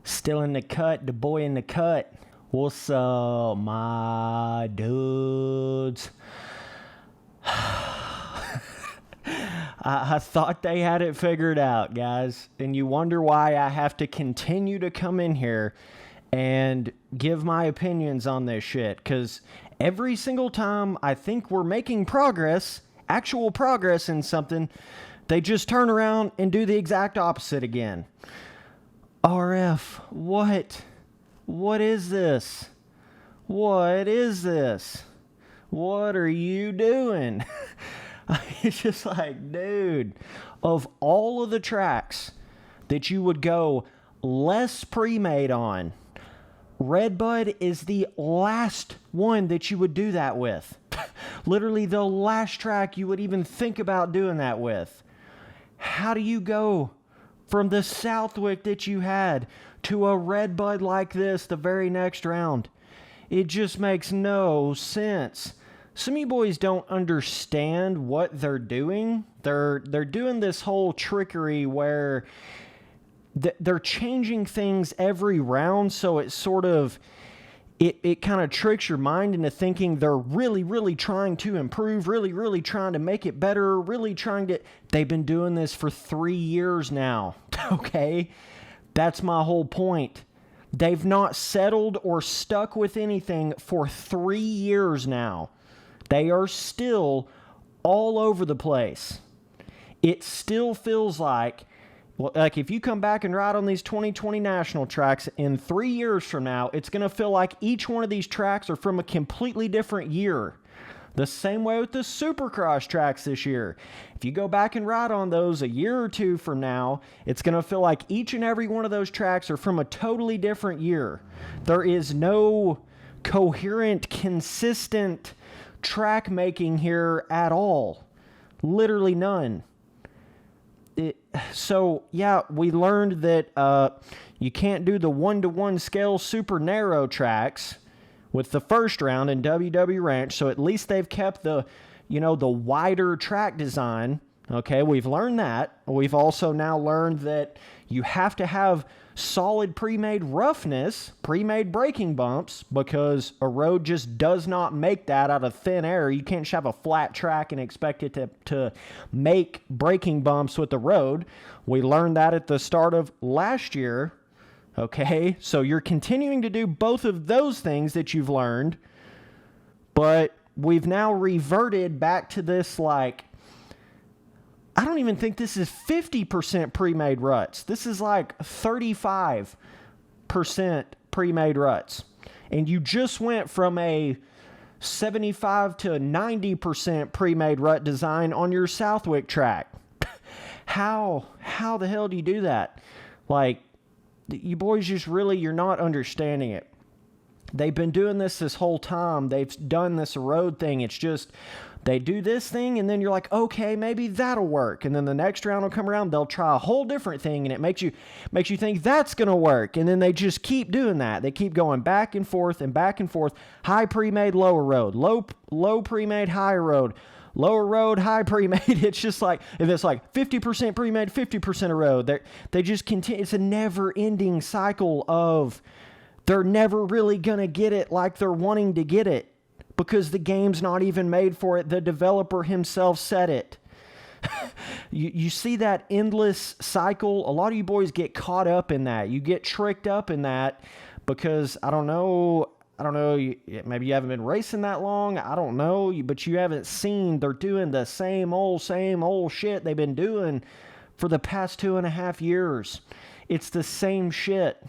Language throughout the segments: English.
Still in the cut, the boy in the cut. What's up, my dudes? I thought they had it figured out, guys. And you wonder why I have to continue to come in here and give my opinions on this shit. Because every single time I think we're making progress, actual progress in something, they just turn around and do the exact opposite again. RF, what? What is this? What is this? What are you doing? It's just like, dude, of all of the tracks that you would go less pre-made on, Redbud is the last one that you would do that with. Literally the last track you would even think about doing that with. How do you go from the Southwick that you had to a Redbud like this the very next round? It just makes no sense. Some of you boys don't understand what they're doing. They're doing this whole trickery where they're changing things every round, so it sort of it kind of tricks your mind into thinking they're really trying to improve, really trying to make it better, really trying to... They've been doing this for 3 years now, okay? That's my whole point. They've not settled or stuck with anything for 3 years now. They are still all over the place. It still feels like... Well, like if you come back and ride on these 2020 national tracks in 3 years from now, it's going to feel like each one of these tracks are from a completely different year. The same way with the Supercross tracks this year. If you go back and ride on those a year or two from now, it's going to feel like each and every one of those tracks are from a totally different year. There is no coherent, consistent track making here at all. Literally none. So, yeah, we learned that you can't do the 1-to-1 scale super narrow tracks with the first round in WW Ranch. So at least they've kept the wider track design. Okay, we've learned that. We've also now learned that you have to have solid pre-made roughness, pre-made braking bumps, because a road just does not make that out of thin air. You can't just have a flat track and expect it to make braking bumps with the road. We learned that at the start of last year. Okay, so you're continuing to do both of those things that you've learned, but we've now reverted back to this, like, I don't even think this is 50% pre-made ruts. This is like 35% pre-made ruts. And you just went from a 75 to 90% pre-made rut design on your Southwick track. How the hell do you do that? Like, you boys just really, you're not understanding it. They've been doing this whole time. They've done this road thing. It's just... They do this thing, and then you're like, okay, maybe that'll work. And then the next round will come around, they'll try a whole different thing, and it makes you think that's going to work. And then they just keep doing that. They keep going back and forth and back and forth. High pre-made, lower road. Low pre-made, higher road. Lower road, high pre-made. It's just like, if it's like 50% pre-made, 50% of road. They just continue. It's a never-ending cycle of they're never really going to get it like they're wanting to get it. Because the game's not even made for it. The developer himself said it. You see that endless cycle? A lot of you boys get caught up in that. You get tricked up in that because, I don't know, maybe you haven't been racing that long. I don't know, but you haven't seen they're doing the same old shit they've been doing for the past 2.5 years. It's the same shit.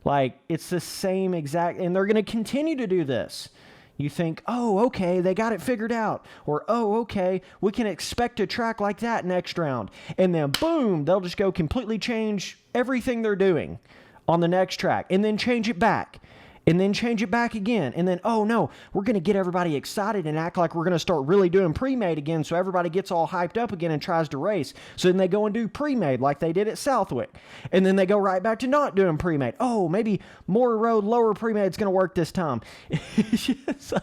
Like, it's the same exact, and they're going to continue to do this. You think, oh, okay, they got it figured out. Or, oh, okay, we can expect a track like that next round. And then, boom, they'll just go completely change everything they're doing on the next track. And then change it back. And then change it back again. And then, oh, no, we're going to get everybody excited and act like we're going to start really doing pre-made again so everybody gets all hyped up again and tries to race. So then they go and do pre-made like they did at Southwick. And then they go right back to not doing pre-made. Oh, maybe more road, lower pre-made is going to work this time. It's just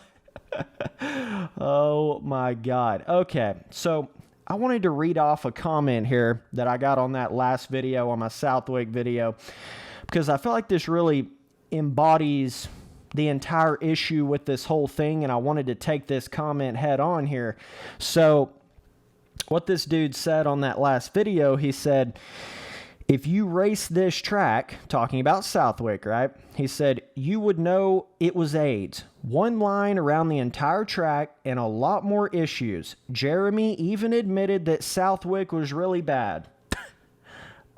oh, my God. Okay, so I wanted to read off a comment here that I got on that last video, on my Southwick video. because I feel like this really embodies the entire issue with this whole thing, and I wanted to take this comment head on here. So what this dude said on that last video, he said, if you race this track, talking about Southwick, right? He said, you would know it was AIDS. One line around the entire track and a lot more issues. Jeremy even admitted that Southwick was really bad.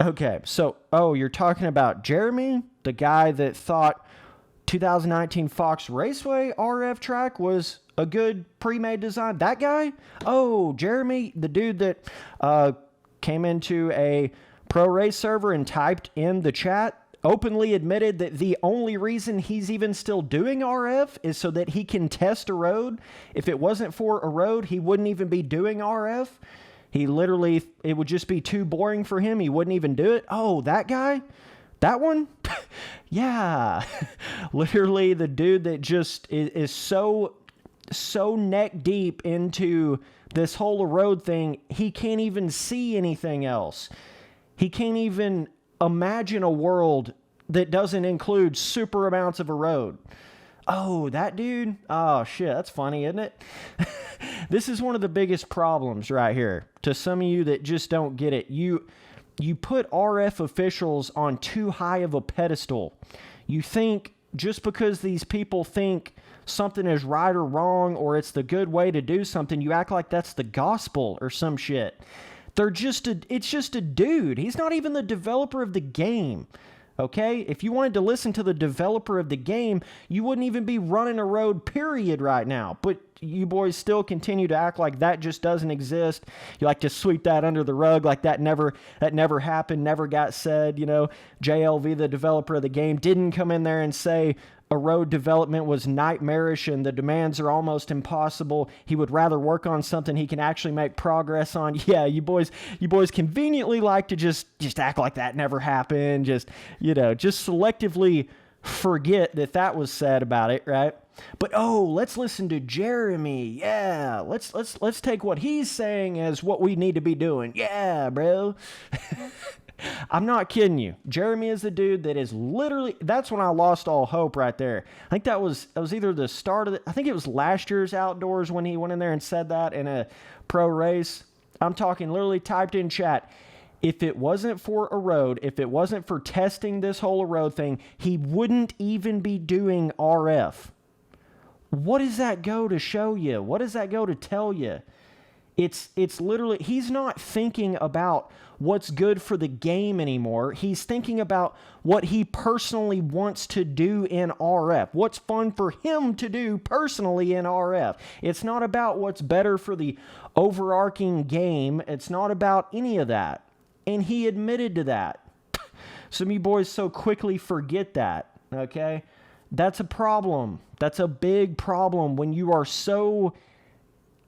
Okay, so, you're talking about Jeremy, the guy that thought 2019 Fox Raceway RF track was a good pre-made design? That guy? Oh, Jeremy, the dude that came into a pro race server and typed in the chat, openly admitted that the only reason he's even still doing RF is so that he can test erode. If it wasn't for erode, he wouldn't even be doing RF. He literally, it would just be too boring for him. He wouldn't even do it. Oh, that guy? That one? Yeah. Literally the dude that just is so neck deep into this whole erode thing, he can't even see anything else. He can't even imagine a world that doesn't include super amounts of erode. Oh, that dude? Oh, shit, that's funny, isn't it? This is one of the biggest problems right here. To some of you that just don't get it, you put RF officials on too high of a pedestal. You think just because these people think something is right or wrong, or it's the good way to do something, you act like that's the gospel or some shit. It's just a dude. He's not even the developer of the game. Okay? If you wanted to listen to the developer of the game, you wouldn't even be running a road, period, right now. But you boys still continue to act like that just doesn't exist. You like to sweep that under the rug like that never happened, never got said. You know, JLV, the developer of the game, didn't come in there and say erode development was nightmarish and the demands are almost impossible. He would rather work on something he can actually make progress on. Yeah, you boys conveniently like to just act like that never happened. Just selectively forget that was said about it, right? But let's listen to Jeremy. Yeah, let's take what he's saying as what we need to be doing. Yeah, bro. I'm not kidding you. Jeremy is the dude that is literally, that's when I lost all hope right there. I think that was either the start of I think it was last year's outdoors when he went in there and said that in a pro race. I'm talking literally typed in chat. If it wasn't for erode, if it wasn't for testing this whole erode thing, he wouldn't even be doing RF. What does that go to show you? What does that go to tell you? It's literally, he's not thinking about what's good for the game anymore. He's thinking about what he personally wants to do in RF. What's fun for him to do personally in RF. It's not about what's better for the overarching game. It's not about any of that. And he admitted to that. Some of you boys so quickly forget that, okay? That's a problem. That's a big problem when you are so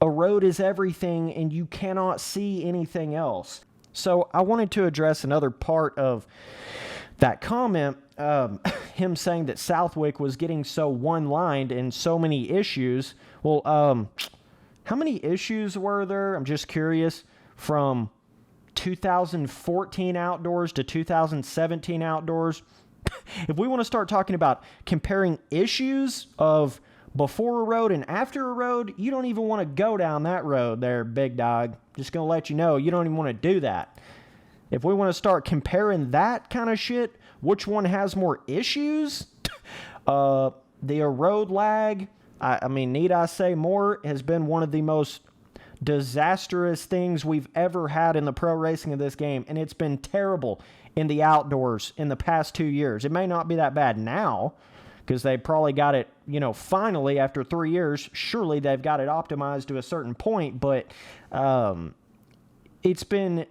erode is everything and you cannot see anything else. So I wanted to address another part of that comment, him saying that Southwick was getting so one-lined and so many issues. Well, how many issues were there? I'm just curious. From 2014 outdoors to 2017 outdoors. If we want to start talking about comparing issues of before a road and after a road, you don't even want to go down that road there, big dog. Just going to let you know, you don't even want to do that. If we want to start comparing that kind of shit, which one has more issues? The erode lag, I mean, need I say more, has been one of the most disastrous things we've ever had in the pro racing of this game, and it's been terrible in the outdoors in the past 2 years. It may not be that bad now, because they probably got it, finally after 3 years, surely they've got it optimized to a certain point, but it's been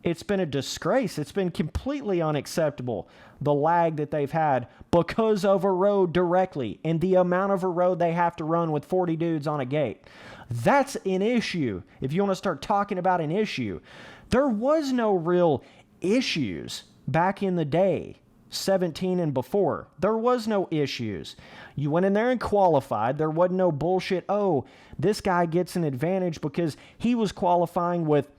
a disgrace. It's been completely unacceptable, the lag that they've had because of erode directly and the amount of erode they have to run with 40 dudes on a gate. That's an issue. If you want to start talking about an issue, there was no real issues back in the day. 17 and before. There was no issues. You went in there and qualified. There wasn't no bullshit. Oh, this guy gets an advantage because he was qualifying with,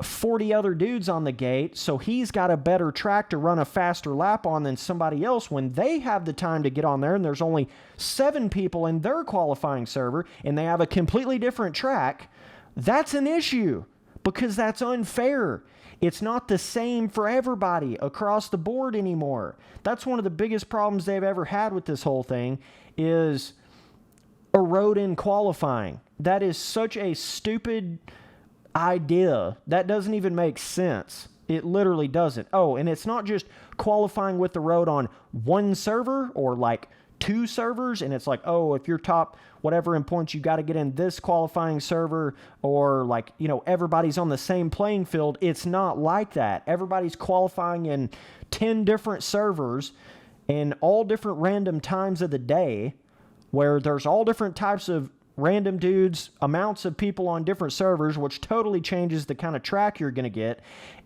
40 other dudes on the gate, so he's got a better track to run a faster lap on than somebody else when they have the time to get on there and there's only 7 people in their qualifying server and they have a completely different track, that's an issue because that's unfair. It's not the same for everybody across the board anymore. That's one of the biggest problems they've ever had with this whole thing is erode in qualifying. That is such a stupid idea. That doesn't even make sense. It literally doesn't. Oh, and it's not just qualifying with the road on one server or like 2 servers, and it's like, oh, if you're top whatever in points, you got to get in this qualifying server, or like, you know, everybody's on the same playing field. It's not like that. Everybody's qualifying in 10 different servers and all different random times of the day where there's all different types of random dudes, amounts of people on different servers, which totally changes the kind of track you're going to get.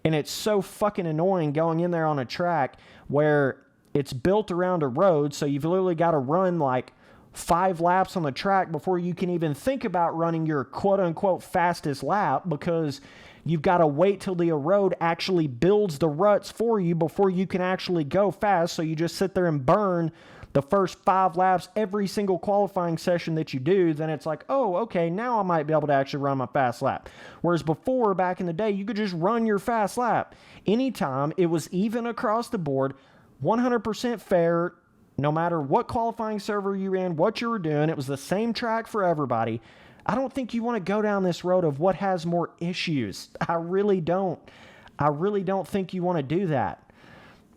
And it's so fucking annoying going in there on a track where it's built around a road, so you've literally got to run like 5 laps on the track before you can even think about running your quote-unquote fastest lap, because you've got to wait till the erode actually builds the ruts for you before you can actually go fast. So you just sit there and burn the first 5 laps every single qualifying session that you do. Then it's like, oh, okay, now I might be able to actually run my fast lap. Whereas before, back in the day, you could just run your fast lap anytime. It was even across the board, 100% fair, no matter what qualifying server you ran, what you were doing. It was the same track for everybody. I don't think you want to go down this road of what has more issues. I really don't. I really don't think you want to do that.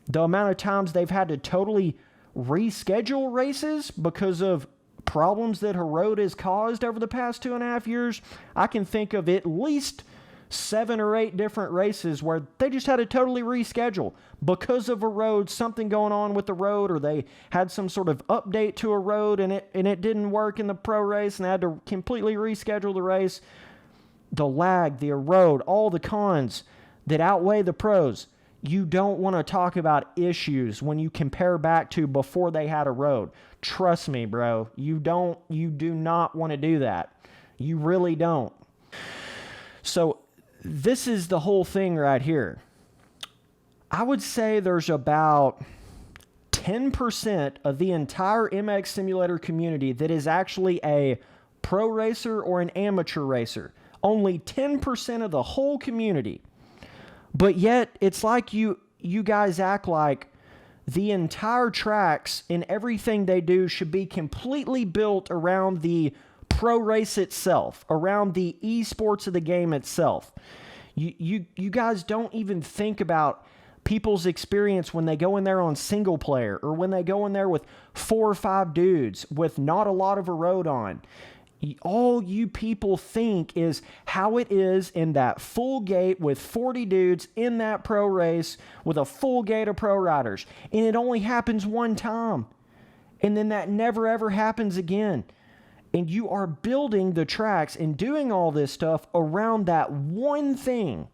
The amount of times they've had to totally reschedule races because of problems that erode has caused over the past 2.5 years, I can think of at least 7 or 8 different races where they just had to totally reschedule because of erode, something going on with the road, or they had some sort of update to a road and it didn't work in the pro race and they had to completely reschedule the race. The lag, the erode, all the cons that outweigh the pros. You don't want to talk about issues when you compare back to before they had a road. Trust me, bro. You do not want to do that. You really don't. So this is the whole thing right here. I would say there's about 10% of the entire MX Simulator community that is actually a pro racer or an amateur racer. Only 10% of the whole community. But yet, it's like you guys act like the entire tracks and everything they do should be completely built around the pro race itself, around the esports of the game itself. You guys don't even think about people's experience when they go in there on single player, or when they go in there with 4 or 5 dudes with not a lot of erode on. All you people think is how it is in that full gate with 40 dudes in that pro race with a full gate of pro riders. And it only happens one time. And then that never ever happens again. And you are building the tracks and doing all this stuff around that one thing.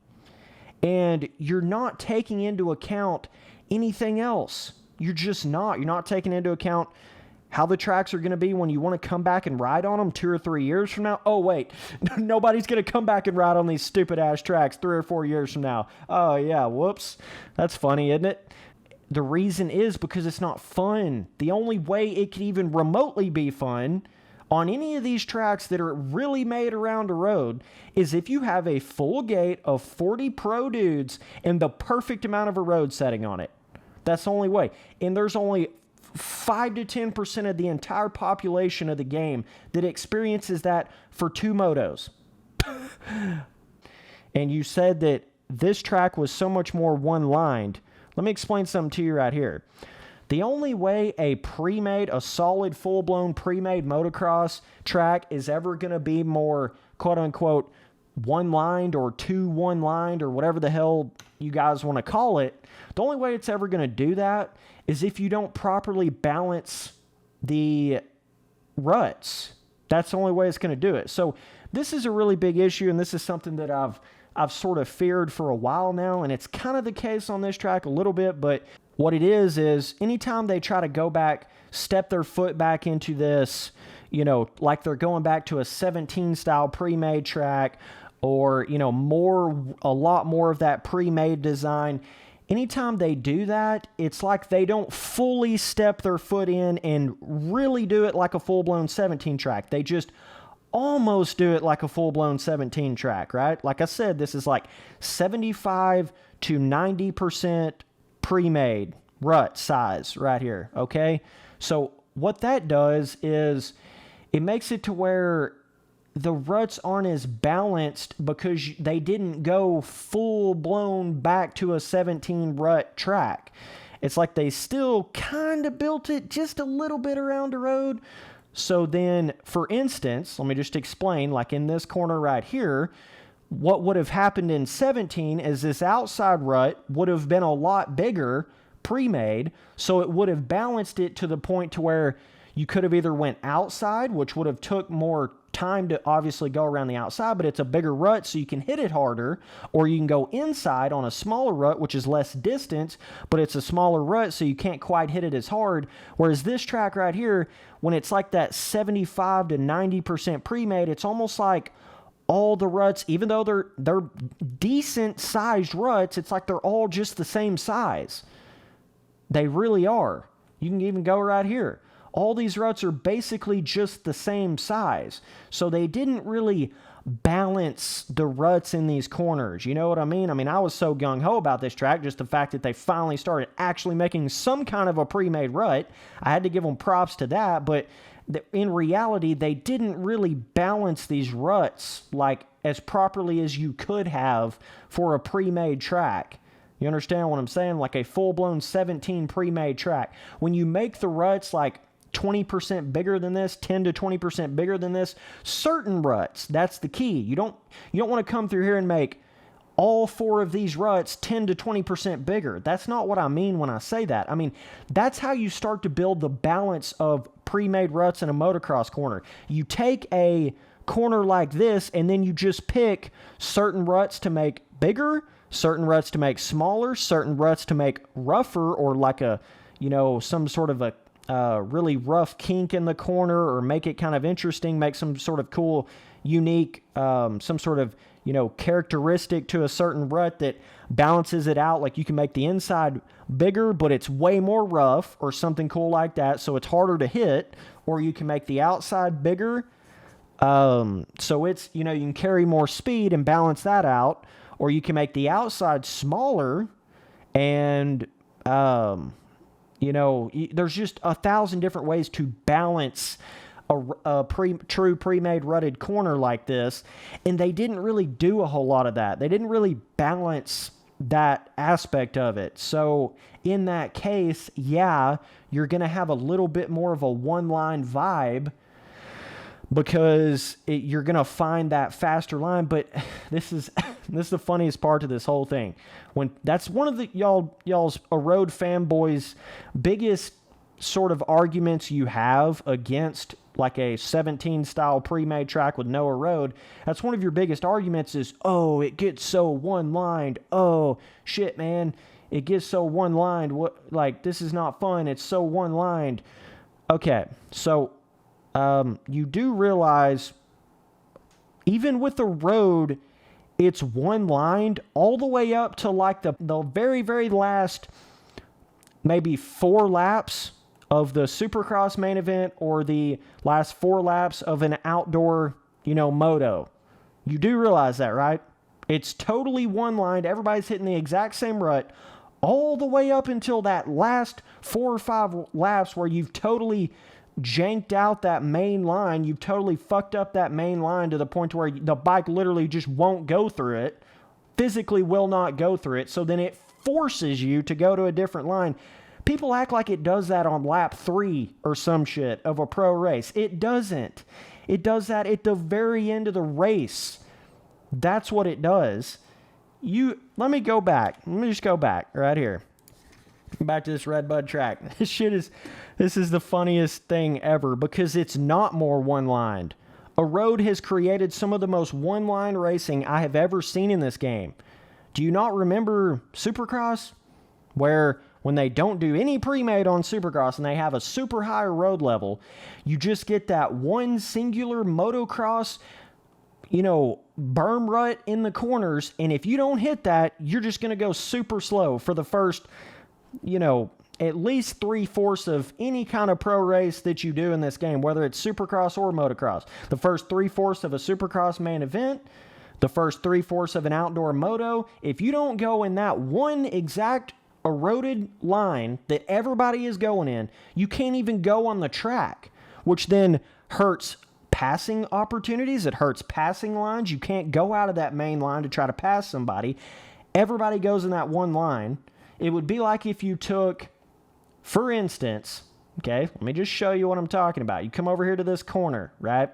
And you're not taking into account anything else. You're just not. You're not taking into account how the tracks are going to be when you want to come back and ride on them 2 or 3 years from now. Oh, wait, nobody's going to come back and ride on these stupid-ass tracks 3 or 4 years from now. Oh, yeah, whoops. That's funny, isn't it? The reason is because it's not fun. The only way it could even remotely be fun on any of these tracks that are really made around a road is if you have a full gate of 40 pro dudes and the perfect amount of a road setting on it. That's the only way. And there's only 5 to 10% of the entire population of the game that experiences that for 2 motos. And you said that this track was so much more one-lined. Let me explain something to you right here. The only way a solid, full-blown pre-made motocross track is ever going to be more, quote-unquote, one-lined or 2 one-lined or whatever the hell you guys want to call it, the only way it's ever going to do that is if you don't properly balance the ruts. That's the only way it's going to do it. So this is a really big issue, and this is something that I've sort of feared for a while now, and it's kind of the case on this track a little bit, but what it is anytime they try to go back, step their foot back into this, like they're going back to a 17 style pre-made track, or, you know, a lot more of that pre-made design. Anytime they do that, it's like they don't fully step their foot in and really do it like a full-blown 17 track. They just almost do it like a full-blown 17 track, right? Like I said, this is like 75 to 90% pre-made rut size right here, okay? So what that does is it makes it to where the ruts aren't as balanced because they didn't go full-blown back to a 17 rut track. It's like they still kind of built it just a little bit around the road. So then, for instance, let me just explain, like in this corner right here, what would have happened in 17 is this outside rut would have been a lot bigger pre-made, so it would have balanced it to the point to where you could have either went outside, which would have took more time to obviously go around the outside, but it's a bigger rut so you can hit it harder, or you can go inside on a smaller rut, which is less distance, but it's a smaller rut so you can't quite hit it as hard. Whereas this track right here, when it's like that 75 to 90% pre-made, it's almost like all the ruts, even though they're decent sized ruts, it's like they're all just the same size. They really are. You can even go right here. All these ruts are basically just the same size. So they didn't really balance the ruts in these corners. You know what I mean? I mean, I was so gung-ho about this track, just the fact that they finally started actually making some kind of a pre-made rut. I had to give them props to that, but in reality, they didn't really balance these ruts like as properly as you could have for a pre-made track. You understand what I'm saying? Like a full-blown 17 pre-made track. When you make the ruts like 20% bigger than this, 10 to 20% bigger than this, certain ruts, that's the key. You don't want to come through here and make all 4 of these ruts 10 to 20% bigger. That's not what I mean when I say that. I mean, that's how you start to build the balance of pre-made ruts in a motocross corner. You take a corner like this and then you just pick certain ruts to make bigger, certain ruts to make smaller, certain ruts to make rougher, or like a, you know, some sort of a really rough kink in the corner, or make it kind of interesting, make some sort of cool, unique, some sort of, you know, characteristic to a certain rut that balances it out. Like you can make the inside bigger, but it's way more rough, or something cool like that, so it's harder to hit. Or you can make the outside bigger, so it's, you know, you can carry more speed and balance that out. Or you can make the outside smaller and, you know, there's just 1,000 different ways to balance a true pre-made rutted corner like this, and they didn't really do a whole lot of that. They didn't really balance that aspect of it. So in that case, yeah, you're going to have a little bit more of a one-line vibe, because you're going to find that faster line. But this is the funniest part of this whole thing. When that's one of the y'all's erode fanboys' biggest sort of arguments you have against like a 17 style pre-made track with no erode. That's one of your biggest arguments is, oh, it gets so one-lined. Oh, shit, man. It gets so one-lined. What, like, this is not fun. It's so one-lined. Okay, so you do realize, even with the road, it's one-lined all the way up to like the very, very last maybe 4 laps of the Supercross main event, or the last 4 laps of an outdoor, you know, moto. You do realize that, right? It's totally one-lined. Everybody's hitting the exact same rut all the way up until that last 4 or 5 laps where you've totally janked out that main line. You've totally fucked up that main line to the point where the bike literally just won't go through it, physically will not go through it, so then it forces you to go to a different line. People act like it does that on lap 3 or some shit of a pro race. It doesn't. It does that at the very end of the race. That's what it does. Let me go back. Let me just go back right here. Back to this Redbud track. This is the funniest thing ever, because it's not more one-lined. Erode has created some of the most one-line racing I have ever seen in this game. Do you not remember Supercross? Where when they don't do any pre-made on Supercross and they have a super high road level, you just get that one singular motocross, berm rut in the corners. And if you don't hit that, you're just going to go super slow for the first, at least 3/4 of any kind of pro race that you do in this game, whether it's supercross or motocross. The first 3/4 of a supercross main event, the first 3/4 of an outdoor moto. If you don't go in that one exact eroded line that everybody is going in, you can't even go on the track, which then hurts passing opportunities. It hurts passing lines. You can't go out of that main line to try to pass somebody. Everybody goes in that one line. It would be like if you took, for instance, okay, let me just show you what I'm talking about. You come over here to this corner, right?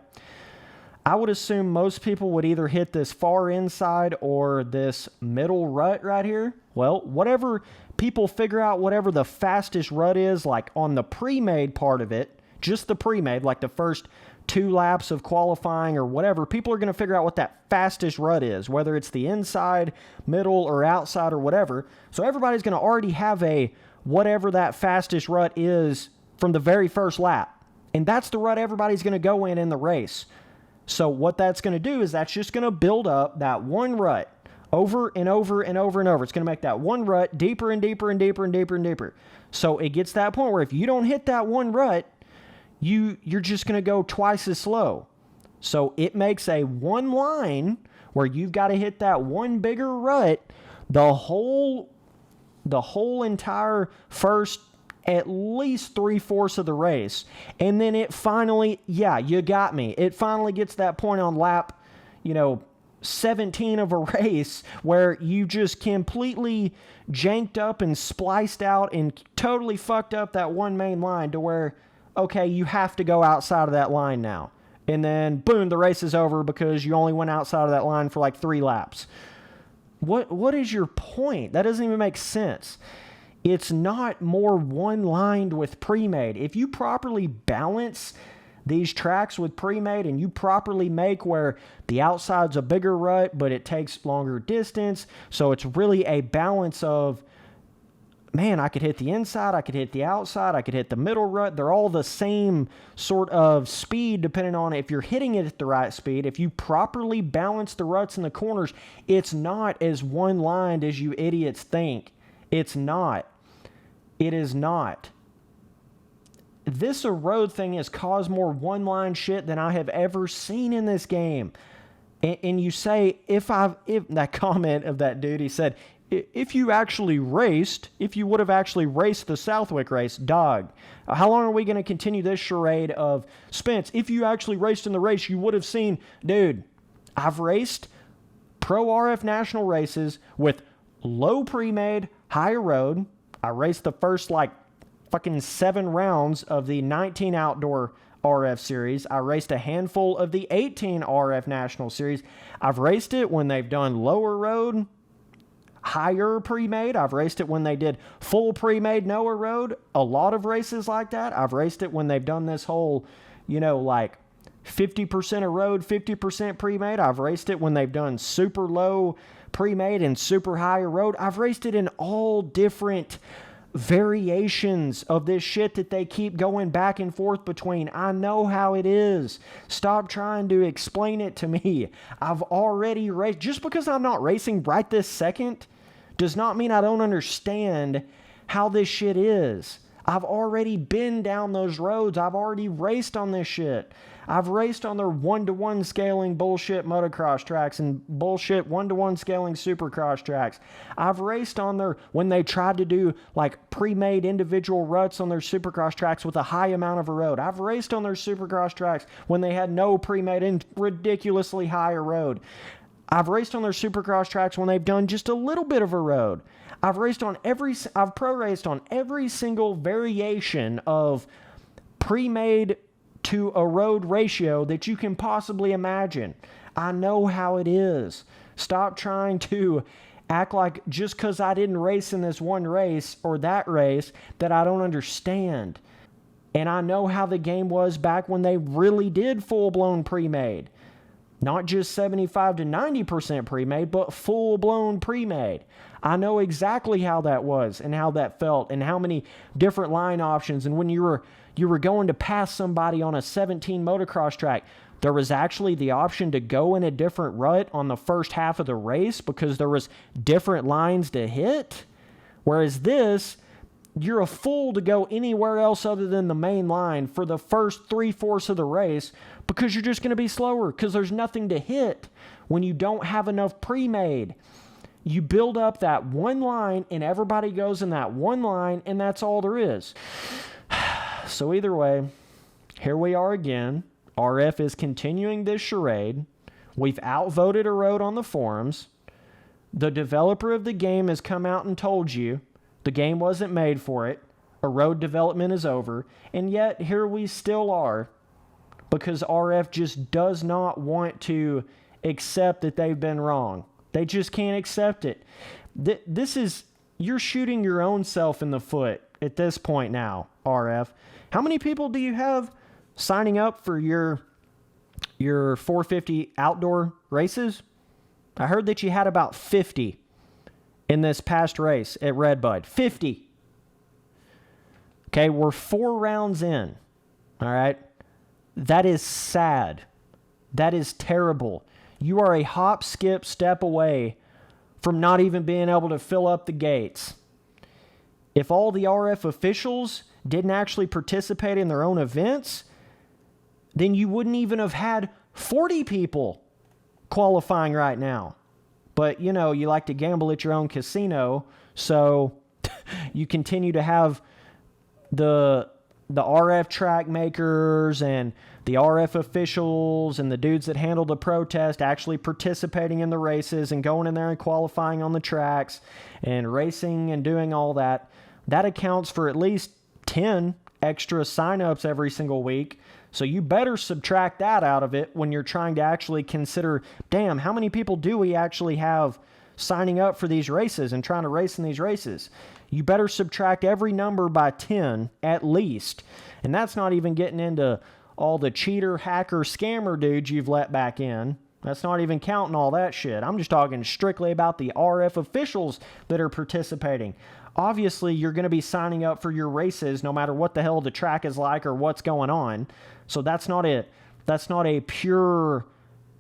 I would assume most people would either hit this far inside or this middle rut right here. Well, whatever people figure out, whatever the fastest rut is, like on the pre-made part of it, just the pre-made, like the first 2 laps of qualifying or whatever, people are going to figure out what that fastest rut is, whether it's the inside, middle, or outside or whatever. So everybody's going to already have a whatever that fastest rut is from the very first lap. And that's the rut everybody's going to go in the race. So what that's going to do is that's just going to build up that one rut over and over and over and over. It's going to make that one rut deeper and deeper and deeper and deeper and deeper. So it gets to that point where if you don't hit that one rut, you're just going to go twice as slow. So it makes a one line where you've got to hit that one bigger rut the whole entire first at least 3/4 of the race. And then it finally, yeah, you got me. It finally gets to that point on lap, 17 of a race where you just completely janked up and spliced out and totally fucked up that one main line to where, okay, you have to go outside of that line now. And then, boom, the race is over because you only went outside of that line for like 3 laps. What is your point? That doesn't even make sense. It's not more one-lined with pre-made. If you properly balance these tracks with pre-made and you properly make where the outside's a bigger rut, but it takes longer distance, so it's really a balance of, man, I could hit the inside, I could hit the outside, I could hit the middle rut. They're all the same sort of speed depending on if you're hitting it at the right speed. If you properly balance the ruts in the corners, it's not as one-lined as you idiots think. It's not. It is not. This erode thing has caused more one-line shit than I have ever seen in this game. And you say, if that comment of that dude, he said, if you would have actually raced the Southwick race, dog, how long are we going to continue this charade of, Spence, if you actually raced in the race, you would have seen, dude, I've raced Pro RF National races with low pre-made, high erode. I raced the first, fucking 7 rounds of the 19 Outdoor RF Series. I raced a handful of the 18 RF National Series. I've raced it when they've done lower road, higher pre-made. I've raced it when they did full pre-made, no erode. A lot of races like that. I've raced it when they've done this whole, 50% erode, 50% pre-made. I've raced it when they've done super low pre-made and super high erode. I've raced it in all different variations of this shit that they keep going back and forth between. I know how it is. Stop trying to explain it to me. I've already raced. Just because I'm not racing right this second does not mean I don't understand how this shit is. I've already been down those roads. I've already raced on this shit. I've raced on their 1-to-1 scaling bullshit motocross tracks and bullshit 1-to-1 scaling supercross tracks. I've raced on when they tried to do pre-made individual ruts on their supercross tracks with a high amount of erode. I've raced on their supercross tracks when they had no pre-made and ridiculously high erode. I've raced on their supercross tracks when they've done just a little bit of erode. I've pro raced on every single variation of pre-made to erode ratio that you can possibly imagine. I know how it is. Stop trying to act like just because I didn't race in this one race or that race that I don't understand. And I know how the game was back when they really did full-blown pre-made. Not just 75 to 90% pre-made, but full-blown pre-made. I know exactly how that was and how that felt and how many different line options. And when you were going to pass somebody on a 17 motocross track, There was actually the option to go in a different rut on the first half of the race because there was different lines to hit. Whereas this, you're a fool to go anywhere else other than the main line for the first 3/4 of the race because you're just going to be slower because there's nothing to hit when you don't have enough pre-made. You build up that one line and everybody goes in that one line and that's all there is. So either way, here we are again. RF is continuing this charade. We've outvoted Erode on the forums. The developer of the game has come out and told you the game wasn't made for it. Erode development is over. And yet here we still are because RF just does not want to accept that they've been wrong. They just can't accept it. This is, you're shooting your own self in the foot at this point now, RF. How many people do you have signing up for your 450 outdoor races? I heard that you had about 50 in this past race at Redbud. 50. Okay, we're 4 rounds in. All right? That is sad. That is terrible. You are a hop, skip, step away from not even being able to fill up the gates. If all the RF officials didn't actually participate in their own events, then you wouldn't even have had 40 people qualifying right now. But, you know, you like to gamble at your own casino, so you continue to have the RF track makers and the RF officials and the dudes that handle the protest actually participating in the races and going in there and qualifying on the tracks and racing and doing all that. That accounts for at least 10 extra signups every single week. So you better subtract that out of it when you're trying to actually consider, damn, how many people do we actually have signing up for these races and trying to race in these races? You better subtract every number by 10 at least. And that's not even getting into all the cheater, hacker, scammer dudes you've let back in. That's not even counting all that shit. I'm just talking strictly about the RF officials that are participating. Obviously, you're going to be signing up for your races no matter what the hell the track is like or what's going on. So that's not a pure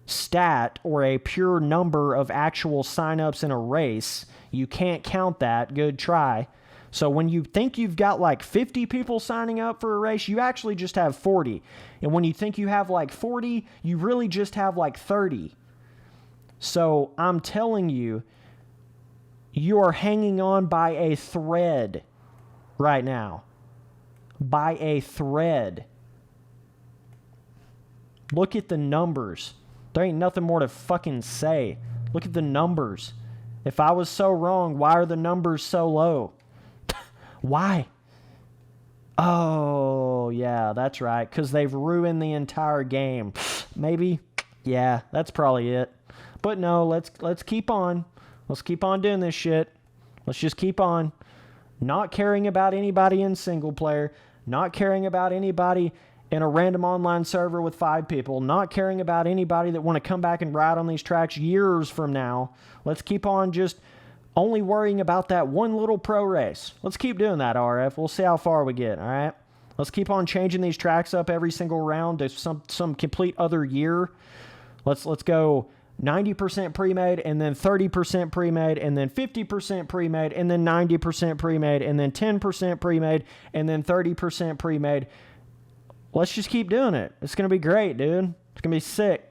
stat or a pure number of actual signups in a race. You can't count that. Good try. So when you think you've got like 50 people signing up for a race, you actually just have 40. And when you think you have like 40, you really just have like 30. So I'm telling you, you are hanging on by a thread right now. By a thread. Look at the numbers. There ain't nothing more to fucking say. Look at the numbers. If I was so wrong, why are the numbers so low? Why? Oh, yeah, that's right. Because they've ruined the entire game. Maybe. Yeah, that's probably it. But no, let's keep on. Let's keep on doing this shit. Let's just keep on. Not caring about anybody in single player. Not caring about anybody in a random online server with 5 people. Not caring about anybody that want to come back and ride on these tracks years from now. Let's keep on just only worrying about that one little pro race. Let's keep doing that, RF. We'll see how far we get, all right? Let's keep on changing these tracks up every single round to some complete other year. Let's go 90% pre-made, and then 30% pre-made, and then 50% pre-made, and then 90% pre-made, and then 10% pre-made, and then 30% pre-made. Let's just keep doing it. It's going to be great, dude. It's going to be sick.